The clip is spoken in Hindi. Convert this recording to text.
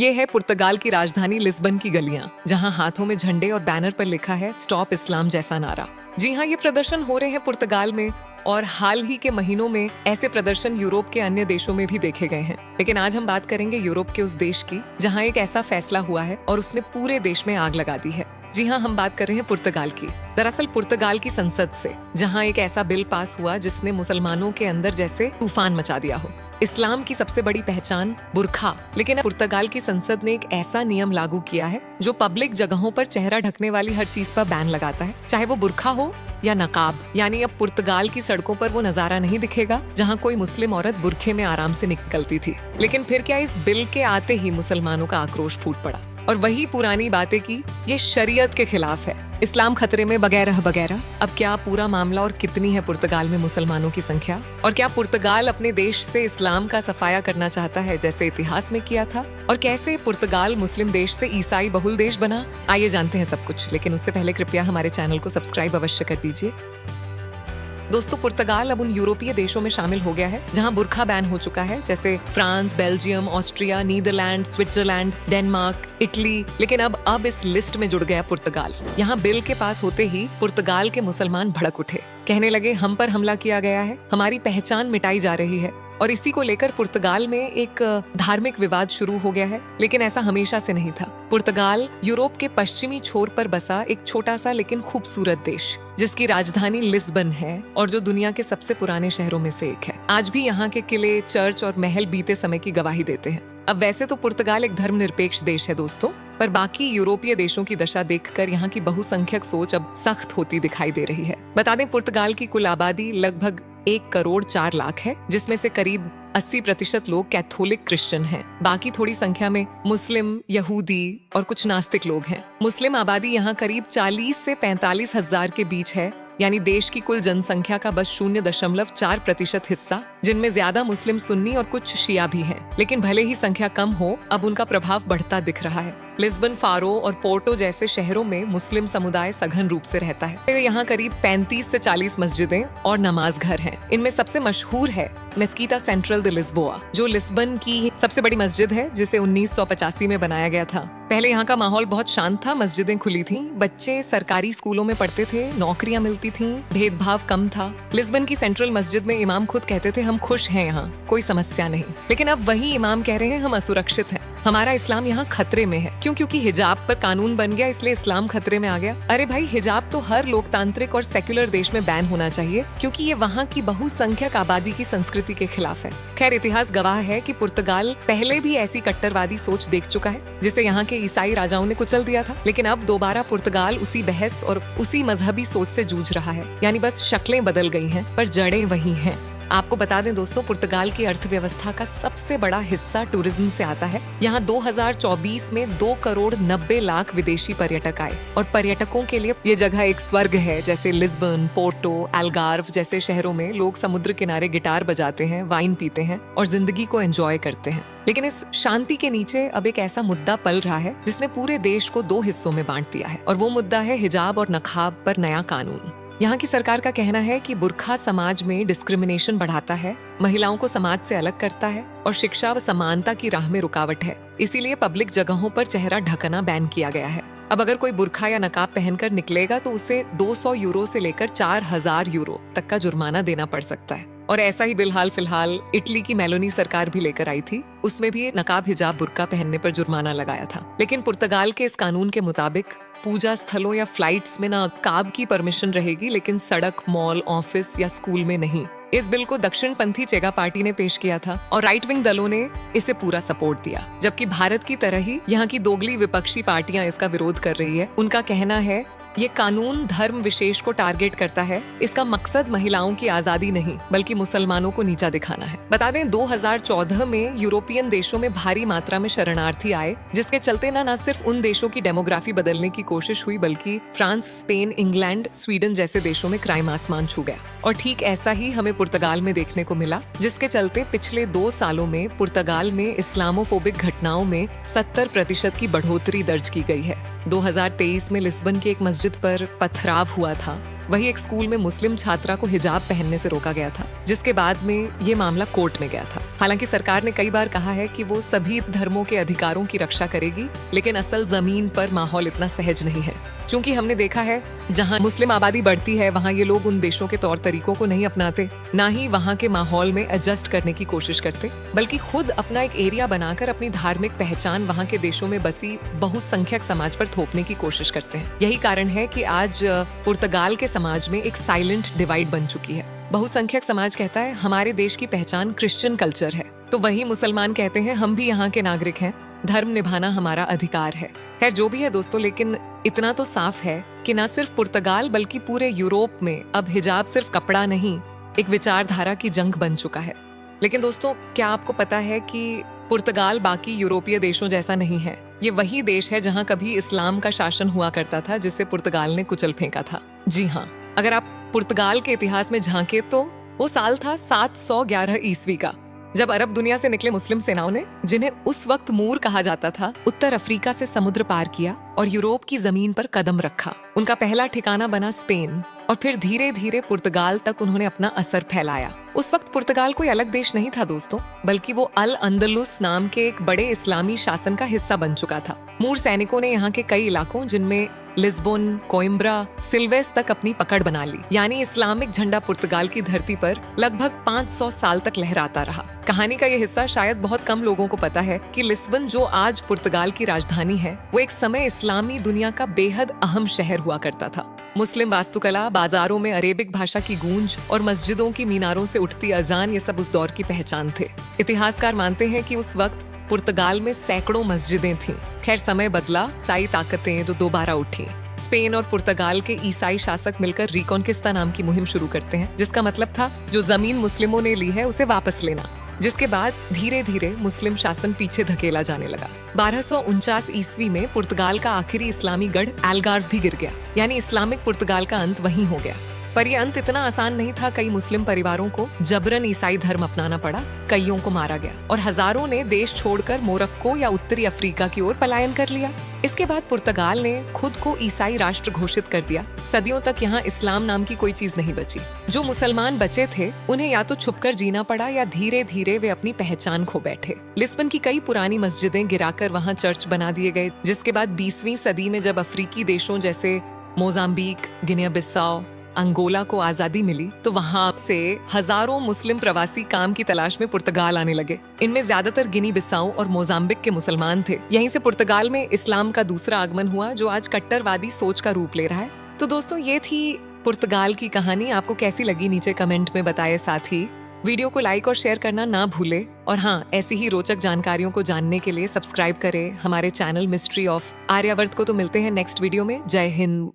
ये है पुर्तगाल की राजधानी लिस्बन की गलियां, जहां हाथों में झंडे और बैनर पर लिखा है स्टॉप इस्लाम जैसा नारा। जी हाँ, ये प्रदर्शन हो रहे हैं पुर्तगाल में, और हाल ही के महीनों में ऐसे प्रदर्शन यूरोप के अन्य देशों में भी देखे गए हैं। लेकिन आज हम बात करेंगे यूरोप के उस देश की जहां एक ऐसा फैसला हुआ है और उसने पूरे देश में आग लगा दी है। जी हाँ, हम बात कर रहे हैं पुर्तगाल की। दरअसल पुर्तगाल की संसद से, जहां एक ऐसा बिल पास हुआ जिसने मुसलमानों के अंदर जैसे तूफान मचा दिया हो। इस्लाम की सबसे बड़ी पहचान बुर्खा, लेकिन पुर्तगाल की संसद ने एक ऐसा नियम लागू किया है जो पब्लिक जगहों पर चेहरा ढकने वाली हर चीज पर बैन लगाता है, चाहे वो बुर्खा हो या नकाब। यानी अब पुर्तगाल की सड़कों पर वो नजारा नहीं दिखेगा जहां कोई मुस्लिम औरत बुर्खे में आराम से निकलती थी। लेकिन फिर क्या, इस बिल के आते ही मुसलमानों का आक्रोश फूट पड़ा और वही पुरानी बातें की ये शरीयत के खिलाफ है, इस्लाम खतरे में वगैरह वगैरह। अब क्या पूरा मामला और कितनी है पुर्तगाल में मुसलमानों की संख्या, और क्या पुर्तगाल अपने देश से इस्लाम का सफाया करना चाहता है जैसे इतिहास में किया था, और कैसे पुर्तगाल मुस्लिम देश से ईसाई बहुल देश बना। आइए जानते हैं सब कुछ, लेकिन उससे पहले कृपया हमारे चैनल को सब्सक्राइब अवश्य कर दीजिए। दोस्तों, पुर्तगाल अब उन यूरोपीय देशों में शामिल हो गया है जहां बुर्खा बैन हो चुका है, जैसे France, Belgium, Austria, Netherlands, Switzerland, Denmark, Italy. लेकिन अब इस लिस्ट में जुड़ गया पुर्तगाल। यहाँ बिल के पास होते ही पुर्तगाल के मुसलमान भड़क उठे, कहने लगे हम पर हमला किया गया है, हमारी पहचान मिटाई जा रही है। और इसी को लेकर पुर्तगाल में एक धार्मिक विवाद शुरू हो गया है। लेकिन ऐसा हमेशा से नहीं था। पुर्तगाल यूरोप के पश्चिमी छोर पर बसा एक छोटा सा लेकिन खूबसूरत देश, जिसकी राजधानी लिस्बन है और जो दुनिया के सबसे पुराने शहरों में से एक है। आज भी यहाँ के किले, चर्च और महल बीते समय की गवाही देते हैं। अब वैसे तो पुर्तगाल एक धर्मनिरपेक्ष देश है दोस्तों, पर बाकी यूरोपीय देशों की दशा देखकर यहाँ की बहुसंख्यक सोच अब सख्त होती दिखाई दे रही है। बता दें, पुर्तगाल की कुल आबादी लगभग 1 करोड़ 4 लाख है, जिसमें से करीब 80% लोग कैथोलिक क्रिश्चियन हैं। बाकी थोड़ी संख्या में मुस्लिम, यहूदी और कुछ नास्तिक लोग हैं। मुस्लिम आबादी यहाँ करीब 40 से 45 हजार के बीच है, यानी देश की कुल जनसंख्या का बस 0.4% हिस्सा, जिनमें ज्यादा मुस्लिम, सुन्नी और कुछ शिया भी हैं। लेकिन भले ही संख्या कम हो, अब उनका प्रभाव बढ़ता दिख रहा है। लिस्बन, फारो और पोर्टो जैसे शहरों में मुस्लिम समुदाय सघन रूप से रहता है। यहाँ करीब 35 से 40 मस्जिदें और नमाज घर हैं। इनमें सबसे मशहूर है मेस्कीटा सेंट्रल दे लिस्बोआ, जो लिस्बन की सबसे बड़ी मस्जिद है, जिसे 1985 में बनाया गया था। पहले यहाँ का माहौल बहुत शांत था, मस्जिदें खुली थीं, बच्चे सरकारी स्कूलों में पढ़ते थे, नौकरियां मिलती थीं, भेदभाव कम था। लिस्बन की सेंट्रल मस्जिद में इमाम खुद कहते थे हम खुश हैं, यहाँ कोई समस्या नहीं। लेकिन अब वही इमाम कह रहे हैं हम असुरक्षित हैं, हमारा इस्लाम यहाँ खतरे में है। क्यों? क्योंकि हिजाब पर कानून बन गया, इसलिए इस्लाम खतरे में आ गया। अरे भाई, हिजाब तो हर लोकतांत्रिक और सेक्युलर देश में बैन होना चाहिए, क्योंकि ये वहाँ की बहुसंख्यक आबादी की संस्कृति के खिलाफ है। खैर, इतिहास गवाह है कि पुर्तगाल पहले भी ऐसी कट्टरवादी सोच देख चुका है, जिसे यहाँ के ईसाई राजाओं ने कुचल दिया था। लेकिन अब दोबारा पुर्तगाल उसी बहस और उसी मजहबी सोच से जूझ रहा है। यानी बस शक्लें बदल गई हैं, पर जड़ें वही हैं। आपको बता दें दोस्तों, पुर्तगाल की अर्थव्यवस्था का सबसे बड़ा हिस्सा टूरिज्म से आता है। यहाँ 2024 में 2 करोड़ 90 लाख विदेशी पर्यटक आए, और पर्यटकों के लिए ये जगह एक स्वर्ग है। जैसे लिस्बन, पोर्टो, एल्गार्व जैसे शहरों में लोग समुद्र किनारे गिटार बजाते हैं, वाइन पीते हैं और जिंदगी को एंजॉय करते हैं। लेकिन इस शांति के नीचे अब एक ऐसा मुद्दा पल रहा है जिसने पूरे देश को 2 हिस्सों में बांट दिया है, और वो मुद्दा है हिजाब और नकाब पर नया कानून। यहाँ की सरकार का कहना है कि बुर्खा समाज में डिस्क्रिमिनेशन बढ़ाता है, महिलाओं को समाज से अलग करता है और शिक्षा व समानता की राह में रुकावट है। इसीलिए पब्लिक जगहों पर चेहरा ढकना बैन किया गया है। अब अगर कोई बुर्खा या नकाब पहनकर निकलेगा तो उसे 200 यूरो से लेकर 4000 यूरो तक का जुर्माना देना पड़ सकता है। और ऐसा ही बिल हाल फिलहाल इटली की मेलोनी सरकार भी लेकर आई थी। उसमें भी नकाब, हिजाब, बुर्का पहनने पर जुर्माना लगाया था। लेकिन पुर्तगाल के इस कानून के मुताबिक पूजा स्थलों या फ्लाइट्स में नकाब की परमिशन रहेगी, लेकिन सड़क, मॉल, ऑफिस या स्कूल में नहीं। इस बिल को दक्षिणपंथी चेगा पार्टी ने पेश किया था और राइट विंग दलों ने इसे पूरा सपोर्ट दिया, जबकि भारत की तरह ही यहाँ की दोगली विपक्षी पार्टियां इसका विरोध कर रही है। उनका कहना है ये कानून धर्म विशेष को टारगेट करता है, इसका मकसद महिलाओं की आजादी नहीं बल्कि मुसलमानों को नीचा दिखाना है। बता दें, 2014 में यूरोपियन देशों में भारी मात्रा में शरणार्थी आए, जिसके चलते ना सिर्फ उन देशों की डेमोग्राफी बदलने की कोशिश हुई, बल्कि फ्रांस, स्पेन, इंग्लैंड, स्वीडन जैसे देशों में क्राइम आसमान छू गया। और ठीक ऐसा ही हमें पुर्तगाल में देखने को मिला, जिसके चलते पिछले 2 सालों में पुर्तगाल में इस्लामोफोबिक घटनाओं में 70% की बढ़ोतरी दर्ज की गई है। 2023 में लिस्बन की एक मस्जिद पर पथराव हुआ था वही एक स्कूल में मुस्लिम छात्रा को हिजाब पहनने से रोका गया था, जिसके बाद में ये मामला कोर्ट में गया था। हालांकि सरकार ने कई बार कहा है कि वो सभी धर्मों के अधिकारों की रक्षा करेगी, लेकिन असल जमीन पर माहौल इतना सहज नहीं है। क्योंकि हमने देखा है जहां मुस्लिम आबादी बढ़ती है वहां ये लोग उन देशों के तौर तरीकों को नहीं अपनाते, ना ही वहां के माहौल में एडजस्ट करने की कोशिश करते, बल्कि खुद अपना एक एरिया बनाकर अपनी धार्मिक पहचान वहां के देशों में बसी बहुसंख्यक समाज पर थोपने की कोशिश करते हैं। यही कारण है कि आज पुर्तगाल के समाज में एक साइलेंट डिवाइड बन चुकी है। बहुसंख्यक समाज कहता है हमारे देश की पहचान क्रिश्चियन कल्चर है, तो वही मुसलमान कहते हैं हम भी यहाँ के नागरिक हैं, धर्म निभाना हमारा अधिकार है। खैर जो भी है दोस्तों, लेकिन इतना तो साफ है कि न सिर्फ पुर्तगाल बल्कि पूरे यूरोप में अब हिजाब सिर्फ कपड़ा नहीं, एक विचारधारा की जंग बन चुका है। लेकिन दोस्तों, क्या आपको पता है कि पुर्तगाल बाकी यूरोपीय देशों जैसा नहीं है। ये वही देश है जहां कभी इस्लाम का शासन हुआ करता था, जिसे पुर्तगाल ने कुचल फेंका था। जी हाँ, अगर आप पुर्तगाल के इतिहास में झांके तो वो साल था 711 ईस्वी का, जब अरब दुनिया से निकले मुस्लिम सेनाओं ने, जिन्हें उस वक्त मूर कहा जाता था, उत्तर अफ्रीका से समुद्र पार किया और यूरोप की जमीन पर कदम रखा। उनका पहला ठिकाना बना स्पेन और फिर धीरे धीरे पुर्तगाल तक उन्होंने अपना असर फैलाया। उस वक्त पुर्तगाल कोई अलग देश नहीं था दोस्तों, बल्कि वो अल अंदलुस नाम के एक बड़े इस्लामी शासन का हिस्सा बन चुका था। मूर सैनिकों ने यहाँ के कई इलाकों, जिनमें लिस्बोन, कोइम्ब्रा, सिल्वेस तक अपनी पकड़ बना ली। यानी इस्लामिक झंडा पुर्तगाल की धरती पर लगभग 500 साल तक लहराता रहा। कहानी का ये हिस्सा शायद बहुत कम लोगों को पता है कि लिस्बन, जो आज पुर्तगाल की राजधानी है, वो एक समय इस्लामी दुनिया का बेहद अहम शहर हुआ करता था। मुस्लिम वास्तुकला, बाजारों में अरेबिक भाषा की गूंज और मस्जिदों की मीनारों से उठती अजान, ये सब उस दौर की पहचान थे। इतिहासकार मानते हैं कि उस वक्त पुर्तगाल में सैकड़ों मस्जिदें थीं। खैर समय बदला, ईसाई ताकतें तो दोबारा उठी। स्पेन और पुर्तगाल के ईसाई शासक मिलकर रिकॉन्किस्टा नाम की मुहिम शुरू करते हैं, जिसका मतलब था जो जमीन मुस्लिमों ने ली है उसे वापस लेना, जिसके बाद धीरे धीरे मुस्लिम शासन पीछे धकेला जाने लगा। 1249 ईस्वी में पुर्तगाल का आखिरी इस्लामी गढ़ एल्गार्व भी गिर गया, यानी इस्लामिक पुर्तगाल का अंत वहीं हो गया। पर यह अंत इतना आसान नहीं था। कई मुस्लिम परिवारों को जबरन ईसाई धर्म अपनाना पड़ा, कईयों को मारा गया और हजारों ने देश छोड़कर मोरक्को या उत्तरी अफ्रीका की ओर पलायन कर लिया। इसके बाद पुर्तगाल ने खुद को ईसाई राष्ट्र घोषित कर दिया। सदियों तक यहाँ इस्लाम नाम की कोई चीज नहीं बची। जो मुसलमान बचे थे उन्हें या तो छुपकर जीना पड़ा या धीरे धीरे वे अपनी पहचान खो बैठे। लिस्बन की कई पुरानी मस्जिदें गिराकर वहाँ चर्च बना दिए गए, जिसके बाद 20वीं सदी में जब अफ्रीकी देशों जैसे मोजाम्बिक, गिनिया बिसाओ, अंगोला को आजादी मिली, तो वहां से हजारों मुस्लिम प्रवासी काम की तलाश में पुर्तगाल आने लगे। इनमें ज्यादातर गिनी बिसाऊ और मोजाम्बिक के मुसलमान थे। यहीं से पुर्तगाल में इस्लाम का दूसरा आगमन हुआ, जो आज कट्टरवादी सोच का रूप ले रहा है। तो दोस्तों, ये थी पुर्तगाल की कहानी। आपको कैसी लगी नीचे कमेंट में बताएं। साथ ही वीडियो को लाइक और शेयर करना ना भूले। और हाँ, ऐसी ही रोचक जानकारियों को जानने के लिए सब्सक्राइब करें हमारे चैनल मिस्ट्री ऑफ आर्यावर्त को। तो मिलते हैं नेक्स्ट वीडियो में। जय हिंद।